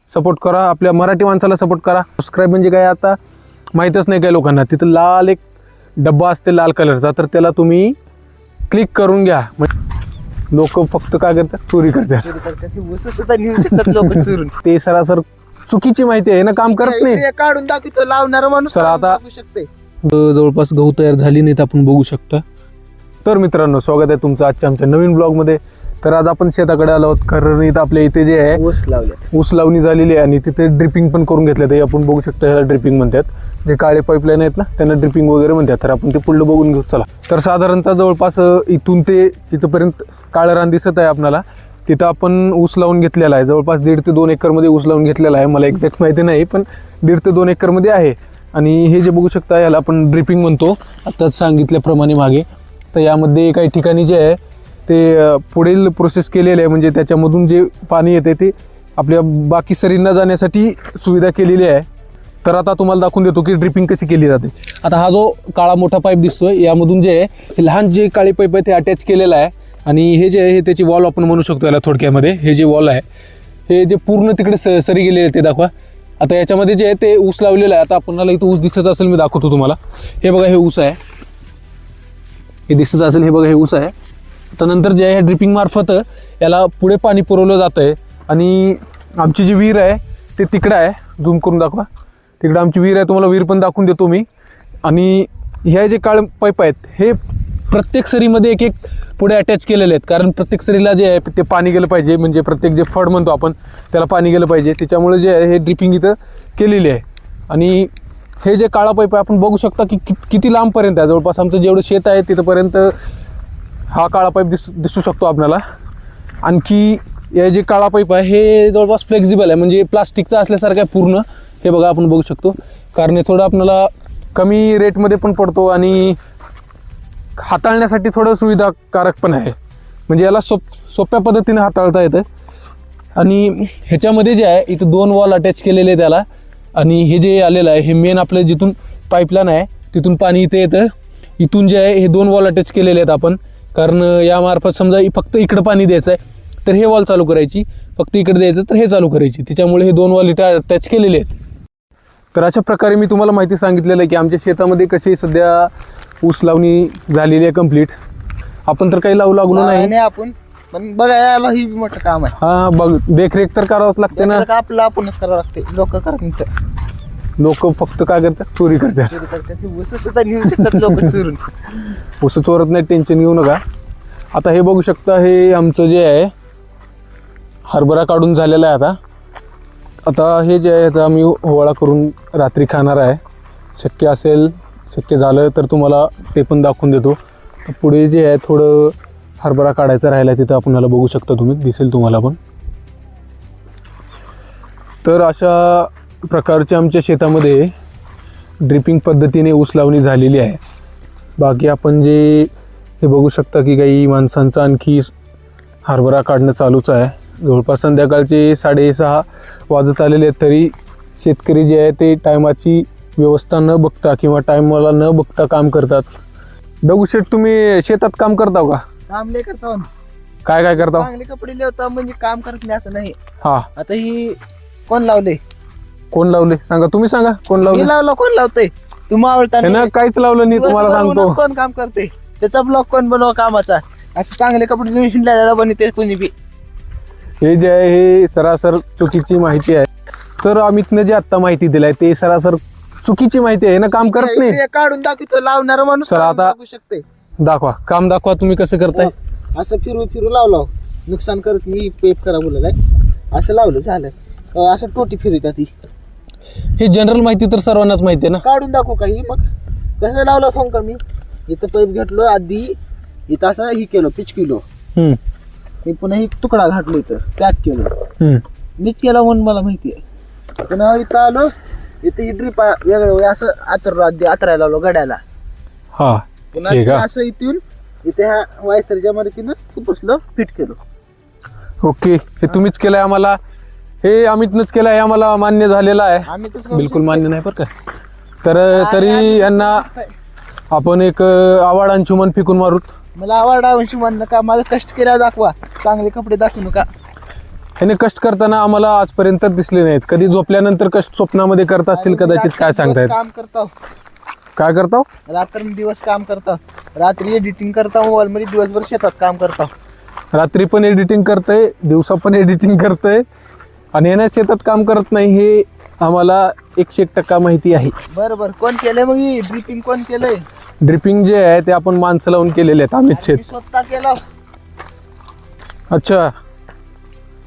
Support करा, आपल्या मराठी माणसाला सपोर्ट करा. सबस्क्राईब म्हणजे काय आता माहीतच नाही काय लोकांना. तिथं लाल एक डब्बा असते लाल कलरचा, तर त्याला तुम्ही क्लिक करून घ्या. लोक फक्त काय करतात, चोरी करतात. ते सरासर चुकीची माहिती आहे ना, काम करत नाही. काढून दाखवतो लावणारा माणूस. चला आता जवळपास गहू तयार झाली नाहीत, आपण बघू शकता. तर मित्रांनो, स्वागत आहे तुमचं आजच्या आमच्या नवीन ब्लॉगमध्ये. तर आज आपण शेताकडे आलो आहोत, कारण इथं आपल्या इथे जे आहे ऊस लावणी झालेली आहे आणि तिथे ड्रिपिंग पण करून घेतलं. ते आपण बघू शकता, ह्याला ड्रिपिंग म्हणतात. जे काळे पाईपलाईन आहेत ना, त्यांना ड्रिपिंग वगैरे म्हणतात. तर आपण ते पुढलं बघून घेऊ. चला. तर साधारणतः जवळपास इथून ते तिथपर्यंत काळं रान दिसत आहे आपल्याला. तिथं आपण ऊस लावून घेतलेला आहे. जवळपास 1.5 ते 2 एकरमध्ये ऊस लावून घेतलेला आहे. मला एक्झॅक्ट माहिती नाही, पण 1.5 ते 2 एकरमध्ये आहे. आणि हे जे बघू शकता, याला आपण ड्रिपिंग म्हणतो, आत्ताच सांगितल्याप्रमाणे मागे. तर यामध्ये काही ठिकाणी जे आहे ते पुढील प्रोसेस केलेले आहे, म्हणजे त्याच्यामधून जे पाणी येते ते आपल्या बाकी सरींना जाण्यासाठी सुविधा केलेली आहे. तर आता तुम्हाला दाखवून देतो की ड्रिपिंग कशी केली जाते. आता हा जो काळा मोठा पाईप दिसतोय, यामधून जे आहे लहान जे काळे पाईप आहे ते अटॅच केलेलं आहे. आणि हे जे आहे हे त्याची वॉल आपण म्हणू शकतो याला थोडक्यामध्ये. हे जे वॉल आहे हे जे पूर्ण तिकडे सरी गेलेले आहे ते दाखवा. आता याच्यामध्ये जे आहे ते ऊस लावलेलं आहे. आता आपल्याला इथं ऊस दिसत असेल, मी दाखवतो तुम्हाला. हे बघा, हे ऊस आहे, हे दिसत असेल. हे बघा, हे ऊस आहे. त्यानंतर जे आहे ड्रिपिंग मार्फत याला पुढे पाणी पुरवलं जातं आहे. आणि आमची जी विहीर आहे ते तिकडं आहे, झूम करून दाखवा. तिकडं आमची विहीर आहे, तुम्हाला विहीर पण दाखवून देतो मी. आणि ह्या जे काळे पाईप आहेत हे प्रत्येक सरीमध्ये एक एक पुढे अटॅच केलेले आहेत, कारण प्रत्येक सरीला जे आहे ते पाणी गेलं पाहिजे. म्हणजे प्रत्येक जे फड म्हणतो आपण त्याला पाणी गेलं पाहिजे. त्याच्यामुळे जे आहे हे ड्रिपिंग इथं केलेली आहे. आणि हे जे काळा पाईप आहे आपण बघू शकता की किती लांबपर्यंत आहे. जवळपास आमचं जेवढं शेत आहे तिथंपर्यंत हा काळा पाईप दिसू शकतो आपल्याला. आणखी हे जे काळा पाईप आहे हे जवळपास फ्लेक्झिबल आहे, म्हणजे प्लास्टिकचा असल्यासारखं आहे पूर्ण. हे बघा, आपण बघू शकतो. कारण हे थोडं आपल्याला कमी रेटमध्ये पण पडतो आणि हाताळण्यासाठी थोडं सुविधाकारक पण आहे. म्हणजे याला सोप्या पद्धतीने हाताळता येतं. आणि ह्याच्यामध्ये जे आहे इथं 2 वॉल अटॅच केलेले आहे त्याला. आणि हे जे आलेलं आहे हे मेन आपलं जिथून पाईपलाईन आहे तिथून पाणी इथे येतं. इथून जे आहे हे 2 वॉल अटॅच केलेले आहेत आपण, कारण यामार्फत समजा फक्त इकडं पाणी द्यायचं आहे तर हे वॉल चालू करायची, फक्त इकडे द्यायचं तर हे चालू करायची. त्याच्यामुळे हे 2 वॉल इथे अटॅच केलेले आहेत. तर अशा प्रकारे मी तुम्हाला माहिती सांगितलेलं आहे की आमच्या शेतामध्ये कशी सध्या ऊस लावणी झालेली आहे कंप्लीट. आपण तर काही लावू लागलो नाही आपण, पण बघायला ही मोठं काम आहे. हा, बघ, देखरेख तर करावंच लागते ना. आपलं आपणच करावं लागते, लोक करत नाही. लोक फक्त काय करतात, चोरी करतात. लोक चोरून ऊस चोरत नाही, टेन्शन घेऊ नका. आता हे बघू शकता, हे आमचं जे आहे हरभरा काढून झालेला आहे. आता हे जे आहे आता आम्ही होळा करून रात्री खाणार आहे. शक्य झालं तर तुम्हाला ते पण दाखवून देतो. पुढे जे आहे थोडं हरभरा काढायचं राहिलं आहे, तिथं आपल्याला बघू शकता तुम्ही, दिसेल तुम्हाला पण. तर अशा प्रकारचे आमच्या शेतामध्ये ड्रिपिंग पद्धतीने ऊस लावणी झालेली आहे. बाकी आपण जे हे बघू शकता की काही माणसांचं आणखी हरभरा काढणं चालूच आहे. जवळपास संध्याकाळचे 6:30 वाजत आलेले आहेत, तरी शेतकरी जे आहे ते टायमाची व्यवस्था न बघता किंवा टायमाला न बघता काम करतात. दगडूशेठ, तुम्ही शेतात काम करता का? काम लय करता. काय काय करता? चांगले कपडे लिहता, म्हणजे काम करत नाही असं नाही. हा, आता ही कोण लावले? कोण लावले सांगा, तुम्ही सांगा कोण लावले. लावलं, कोण लावतंय? तुम्ही आवडता काहीच लावलं नाही, तुम्हाला सांगतो. कोण काम करते त्याचा ब्लॉग कोण बनवा कामाचा. असं चांगले कपडे हिंडायला बनते कोणी बी. हे जे आहे हे सरासर चुकीची माहिती आहे. तर अमितने जे आता माहिती दिलाय ते सरासर चुकीची माहिती आहे ना, काम करत नाही. काढून दाखवतो लावणारा माणूस. चला आता शकते, दाखवा, काम दाखवा तुम्ही कसं करताय. असं फिरू लावलं, नुकसान करत मी पेप करा बोललाय. असं लावलं झालं, असं टोटी फिरू का ती. हे जनरल माहिती तर सर्वांनाच माहिती आहे ना. काढून दाखवू काही. मग कसं लावलं सांग का मी. इथं पाईप घेतलो आधी, इथं असं ही केलं, पिच केलो. मी पुन्हा एक तुकडा घातलो, इथं पॅक केलो. मीच केला म्हणून मला माहिती आहे. पुन्हा इथं आलो, इथं ही ड्रीप वेगळं असं आतरायला लावलो गड्याला. हा, पुन्हा असं इथून इथे ह्या वायसरच्या मदतीनं खुपसलं, फिट केलं. ओके, हे तुम्हीच केलंय आम्हाला, हे अमितनंच केलंय, हे आम्हाला मान्य झालेलं आहे. बिलकुल मान्य नाही बरं का. तर तरी यांना आपण एक आवाड अंशुमन फेकून मारूत. मला आवड अंशुमन नका, माझं कष्ट केल्यावर दाखवा, चांगले कपडे दाखवू नका. ह्याने कष्ट करताना आम्हाला आजपर्यंत दिसले नाहीत. कधी झोपल्यानंतर कष्ट स्वप्नामध्ये करत असतील कदाचित, काय सांगतायत. काम करतो, काय करतो? रात्रंदिवस काम करतो. रात्री एडिटिंग करता मोबाईल मध्ये, दिवसभर शेतात काम करतो. रात्री पण एडिटिंग करतंय, दिवसा पण एडिटिंग करतंय आणि ह्याने शेतात काम करत नाही हे आम्हाला 101% माहिती आहे. बरोबर. कोण केलंय मग ही ड्रिपिंग? कोण केलंय? ड्रिपिंग जे आहे ते आपण माणसं लावून केलेले आहेत आम्ही मी शेत. स्वतः केलं. अच्छा,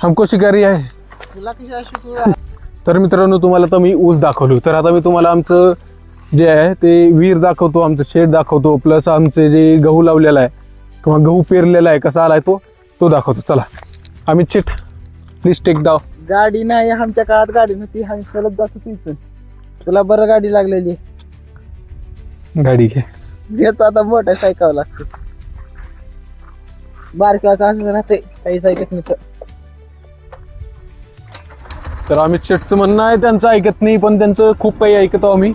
हमको शिकारी आहे. तुला कशा शिकू? तर मित्रांनो, तुम्हाला तर मी ऊस दाखवलो, तर आता मी तुम्हाला आमचं जे आहे ते विहीर दाखवतो, आमचं शेड दाखवतो, प्लस आमचे जे गहू लावलेला आहे किंवा गहू पेरलेला आहे कसा आलाय तो दाखवतो. चला अमित शेठ, प्लीज टेक दाव. गाडी नाही आमच्या काळात, गाडी नव्हती, आम्ही चालत जात होतो इथून. तुला बरं गाडी लागलेली. गाडी घे. घेतो आता, मोठ्या सायकावं लागतं. बारक्याचं असं राहते काही सायकल. तर अमित शेठचं म्हणणं आहे त्यांचं ऐकत नाही, पण त्यांचं खूप काही ऐकतो आम्ही.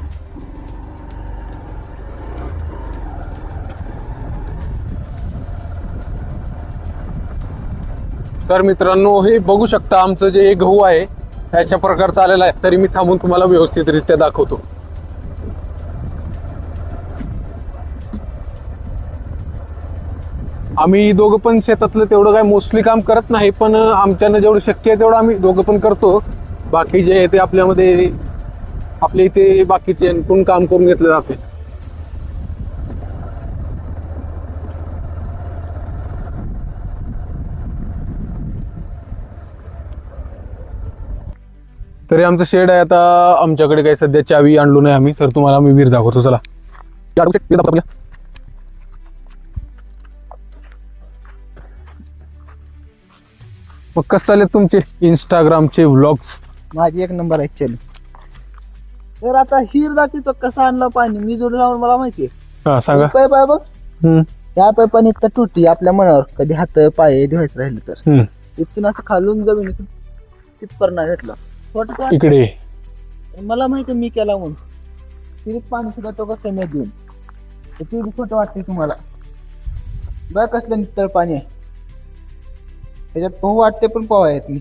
तर मित्रांनो, हे बघू शकता आमचं जे हे गहू आहे अशा प्रकारचा आलेला आहे. तरी मी थांबून तुम्हाला व्यवस्थितरित्या दाखवतो. आम्ही दोघं पण शेतातलं तेवढं काय मोस्टली काम करत नाही, पण आमच्यानं जेवढं शक्य आहे तेवढं आम्ही दोघं पण करतो. बाकी जे आहे ते आपल्या इथे बाकीचे कोण काम करून घेतलं जाते. तरी आमचं शेड आहे. आता आमच्याकडे काही सध्या चावी आणलो नाही आम्ही, तर तुम्हाला मी विहीर दाखवतो. चला मग कसं चालेल तुमचे इंस्टाग्रामचे व्लॉग्स? माझी 1 नंबर आहे चल. तर आता हिर दाखवतो कसा आणला पाणी. मी जोड लावून मला माहितीये. हा सांगा. पाईप आहे बघ, त्या पाईपाने इतका तुटी आपल्या मनावर कधी हात पाय धुवायचं राहिलं तर इथून असं खालून जमिनीतून तिथपर्यंत घेतला. इकडे मला माहिती मी केला म्हणून. तिथे पाणी सुद्धा तो कसं कमी देऊन ते खोटं वाटते तुम्हाला. बघ कसलं नितळ पाणी आहे त्याच्यात. पोहू वाटते पण पोहा येत नाही.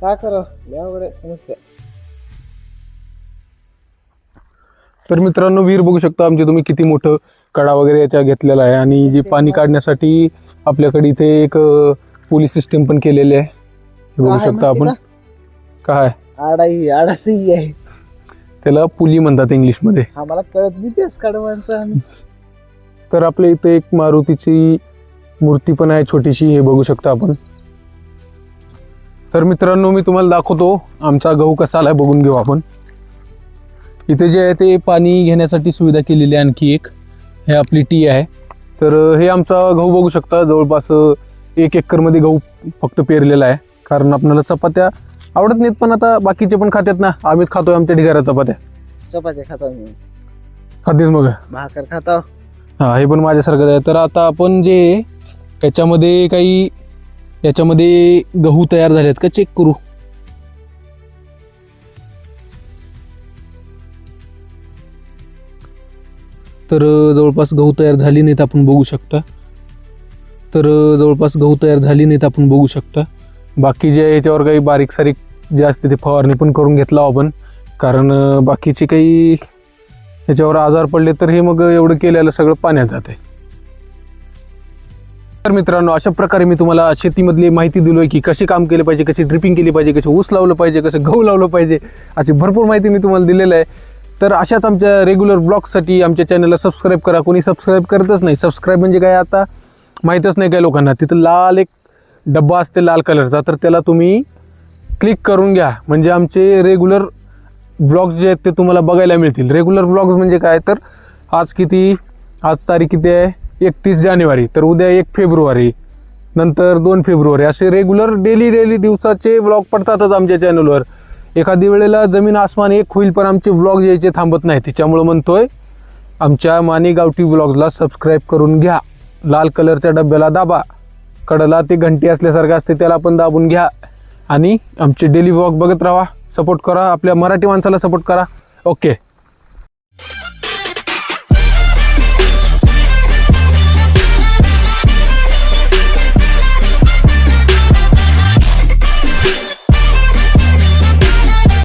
काय करा यावर समस्या. तर मित्रांनो, विहीर बघू शकता आमची तुम्ही, किती मोठं कडा वगैरे याच्या घेतलेला आहे. आणि जे पाणी काढण्यासाठी आपल्याकडे इथे एक पुली सिस्टीम पण केलेली आहे. हे बघू शकता आपण. काय आडासी आहे त्याला पुली म्हणतात इंग्लिश मध्ये. आम्हाला कळत नाही तेच काढ माणसं आम्ही. तर आपल्या इथे एक मारुतीची मूर्ती पण आहे छोटीशी, हे बघू शकता आपण. तर मित्रांनो, मी तुम्हाला दाखवतो आमचा गहू कसा आलाय, बघून घेऊ आपण. इथे जे आहे ते पाणी घेण्यासाठी सुविधा केलेली आहे आणखी एक. हे आपली टी आहे. तर हे आमचा गहू बघू शकता, जवळपास 1 एकरमध्ये गहू फक्त पेरलेला आहे. कारण आपल्याला चपात्या आवडत नाहीत, पण आता बाकीचे पण खातात ना. आम्हीच खातोय आमच्या ढिगाऱ्या चपात्या. चपात्या खातो मी. खातेच मग भाकर खातो. हा, हे पण माझ्यासारखंच आहे. तर आता आपण जे याच्यामध्ये गहू तयार झालेत का चेक करू. तर जवळपास गहू तयार झाली नाहीत आपण बघू शकता. बाकी जे याच्यावर काही बारीक सारीक जे असते ते फवारणी पण करून घेतला आपण. कारण बाकीचे काही याच्यावर आजार पडले तर हे मग एवढं केलेलं सगळं पाण्यात जाते. तर मित्रांनो, अशा प्रकारे मी तुम्हाला शेतीमधली माहिती दिलोय की कसे काम केले पाहिजे, कशी ड्रिपिंग केली पाहिजे, कसं ऊस लावलं पाहिजे, कसं गहू लावलं पाहिजे, अशी भरपूर माहिती मी तुम्हाला दिलेलं आहे. तर अशाच आमच्या रेग्युलर ब्लॉगसाठी आमच्या चॅनलला सबस्क्राईब करा. कोणी सबस्क्राईब करतच नाही. सबस्क्राईब म्हणजे काय आता माहीतच नाही काय लोकांना. तिथं लाल एक डब्बा असते लाल कलरचा, तर त्याला तुम्ही क्लिक करून घ्या. म्हणजे आमचे रेग्युलर ब्लॉग्स जे आहेत ते तुम्हाला बघायला मिळतील. रेग्युलर ब्लॉग्स म्हणजे काय, तर आज तारीख किती आहे, 31 जानेवारी. तर उद्या 1 फेब्रुवारी, नंतर 2 फेब्रुवारी, असे रेग्युलर डेली दिवसाचे ब्लॉग पडतातच आमच्या चॅनलवर. एखादी वेळेला जमीन आसमान एक होईल, पण आमचे ब्लॉग यायचे थांबत नाही. त्याच्यामुळं म्हणतोय आमच्या माने गावठी ब्लॉग्सला सबस्क्राईब करून घ्या. लाल कलरच्या डब्याला दाबा, कडला ते घंटी असल्यासारखं असते त्याला पण दाबून घ्या. आणि आमचे डेली ब्लॉग बघत राहा, सपोर्ट करा, आपल्या मराठी माणसाला सपोर्ट करा. ओके.